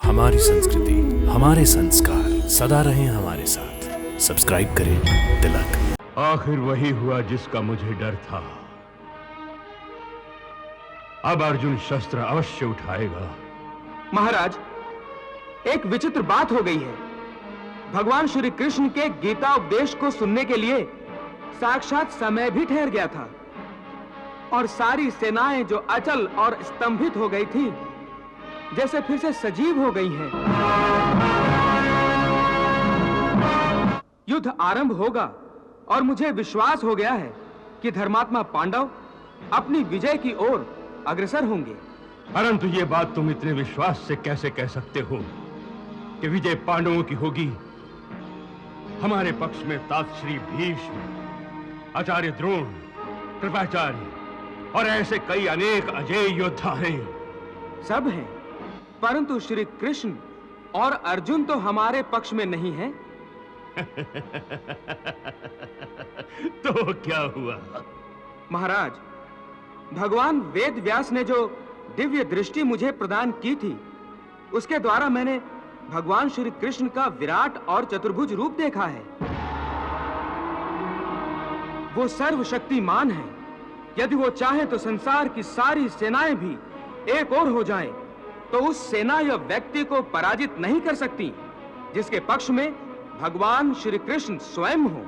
हमारी संस्कृति, हमारे संस्कार सदा रहें हमारे साथ। सब्सक्राइब करें तिलक। आखिर वही हुआ जिसका मुझे डर था। अब अर्जुन शस्त्र अवश्य उठाएगा। महाराज, एक विचित्र बात हो गई है। भगवान श्री कृष्ण के गीता उपदेश को सुनने के लिए साक्षात समय भी ठहर गया था और सारी सेनाएं जो अचल और स्तंभित हो गई थी, जैसे फिर से सजीव हो गई हैं। युद्ध आरंभ होगा और मुझे विश्वास हो गया है कि धर्मात्मा पांडव अपनी विजय की ओर अग्रसर होंगे। परंतु ये बात तुम इतने विश्वास से कैसे कह सकते हो कि विजय पांडवों की होगी? हमारे पक्ष में तात श्री भीष्म, आचार्य द्रोण, कृपाचार्य और ऐसे कई अनेक अजेय योद्धा हैं। सब हैं, परंतु श्री कृष्ण और अर्जुन तो हमारे पक्ष में नहीं हैं। तो क्या हुआ? महाराज, भगवान वेद व्यास ने जो दिव्य दृष्टि मुझे प्रदान की थी, उसके द्वारा मैंने भगवान श्री कृष्ण का विराट और चतुर्भुज रूप देखा है। वो सर्वशक्तिमान है। यदि वो चाहे तो संसार की सारी सेनाएं भी एक ओर हो जाएं, तो उस सेना या व्यक्ति को पराजित नहीं कर सकती जिसके पक्ष में भगवान श्री कृष्ण स्वयं हो।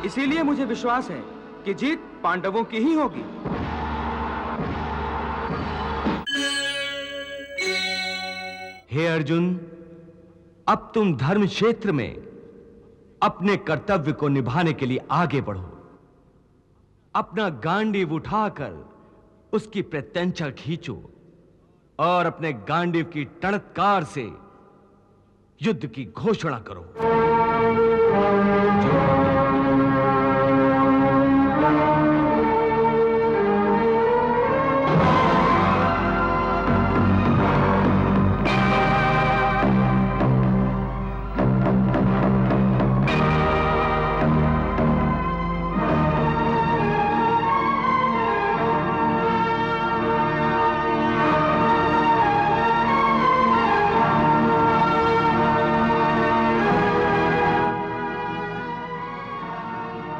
इसीलिए मुझे विश्वास है कि जीत पांडवों की ही होगी। हे अर्जुन, अब तुम धर्म क्षेत्र में अपने कर्तव्य को निभाने के लिए आगे बढ़ो। अपना गांडीव उठाकर उसकी प्रत्यंचा खींचो और अपने गांडीव की टणत्कार से युद्ध की घोषणा करो।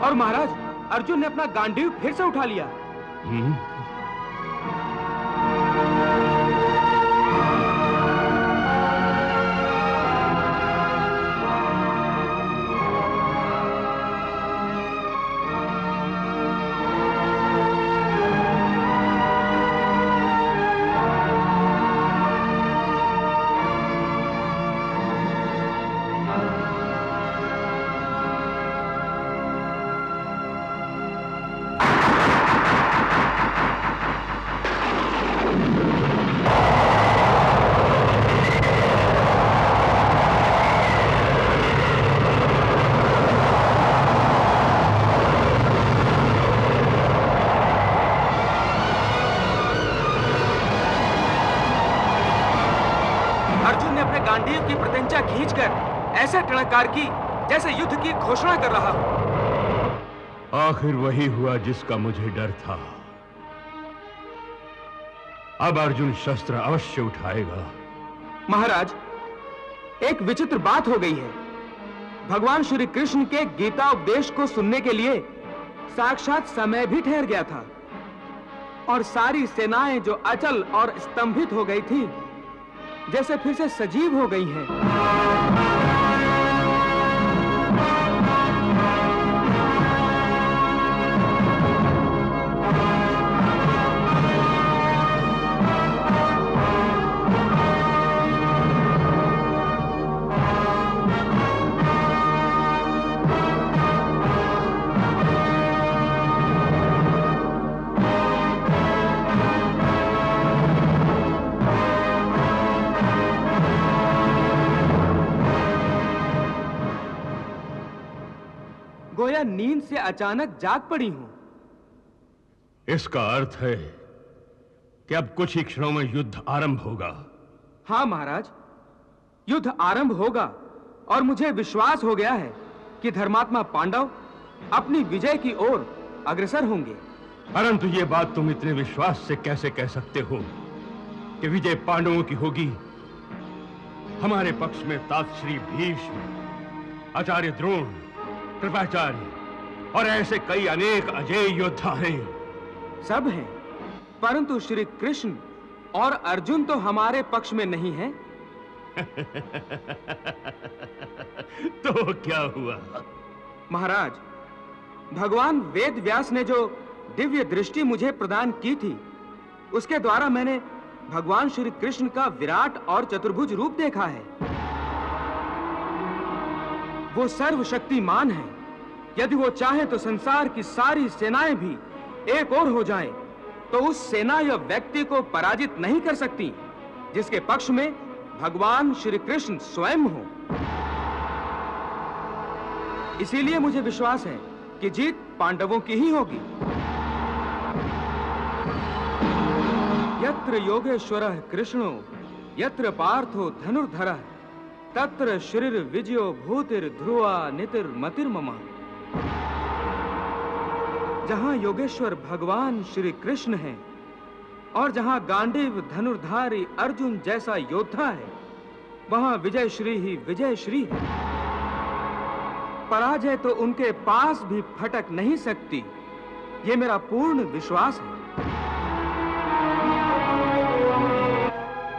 और महाराज, अर्जुन ने अपना गांडीव फिर से उठा लिया। अर्जुन ने अपने गांडीव की प्रत्यंचा खींचकर ऐसे टणकार की जैसे युद्ध की घोषणा कर रहा हो। आखिर वही हुआ जिसका मुझे डर था। अब अर्जुन शस्त्र अवश्य उठाएगा। महाराज, एक विचित्र बात हो गई है। भगवान श्री कृष्ण के गीता उपदेश को सुनने के लिए साक्षात समय भी ठहर गया था और सारी सेनाएं जो अचल और स्तंभित हो गई थी, जैसे फिर से सजीव हो गई हैं। गोया नींद से अचानक जाग पड़ी हूं। इसका अर्थ है कि अब कुछ ही क्षणों में युद्ध आरंभ होगा। हाँ महाराज, युद्ध आरंभ होगा और मुझे विश्वास हो गया है कि धर्मात्मा पांडव अपनी विजय की ओर अग्रसर होंगे। परंतु ये बात तुम इतने विश्वास से कैसे कह सकते हो कि विजय पांडवों की होगी। हमारे पक्ष में तात श्री भीष्म, आचार्य द्रोण, कृपाचार्य और ऐसे कई अनेक अजेय योद्धा हैं। सब हैं, परंतु श्री कृष्ण और अर्जुन तो हमारे पक्ष में नहीं हैं। तो क्या हुआ? महाराज, भगवान वेद व्यास ने जो दिव्य दृष्टि मुझे प्रदान की थी, उसके द्वारा मैंने भगवान श्री कृष्ण का विराट और चतुर्भुज रूप देखा है। वो सर्वशक्तिमान है। यदि वो चाहे तो संसार की सारी सेनाएं भी एक ओर हो जाएं, तो उस सेना या व्यक्ति को पराजित नहीं कर सकती जिसके पक्ष में भगवान श्री कृष्ण स्वयं हो। इसीलिए मुझे विश्वास है कि जीत पांडवों की ही होगी। यत्र योगेश्वरः कृष्णो यत्र पार्थो धनुर्धरः तत्र श्रीर विजयो भूतिर ध्रुवा नितिर्मतिर्मम। जहां योगेश्वर भगवान श्री कृष्ण हैं और जहां गांडीव धनुर्धारी अर्जुन जैसा योद्धा है, वहां विजय श्री ही विजय श्री है। पराजय तो उनके पास भी फटक नहीं सकती, ये मेरा पूर्ण विश्वास है।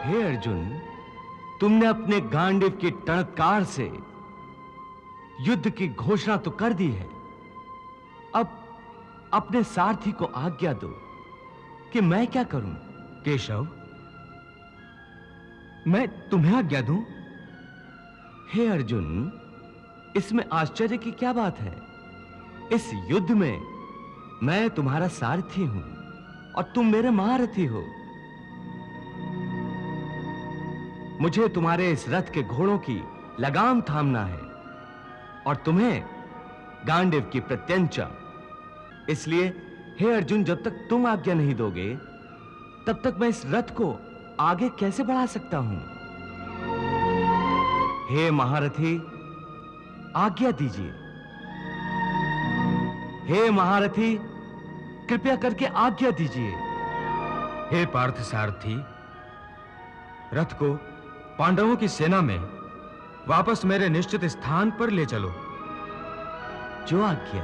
हे अर्जुन, तुमने अपने गांडीव की टणकार से युद्ध की घोषणा तो कर दी है। अब अपने सारथी को आज्ञा दो कि मैं क्या करूं। केशव, मैं तुम्हें आज्ञा दूं? हे अर्जुन, इसमें आश्चर्य की क्या बात है? इस युद्ध में मैं तुम्हारा सारथी हूं और तुम मेरे महारथी हो। मुझे तुम्हारे इस रथ के घोड़ों की लगाम थामना है और तुम्हें गांडीव की प्रत्यंचा। इसलिए हे अर्जुन, जब तक तुम आज्ञा नहीं दोगे, तब तक मैं इस रथ को आगे कैसे बढ़ा सकता हूं? हे महारथी, आज्ञा दीजिए। हे महारथी, कृपया करके आज्ञा दीजिए। हे पार्थ सारथी, रथ को पांडवों की सेना में वापस मेरे निश्चित स्थान पर ले चलो। जो आज्ञा।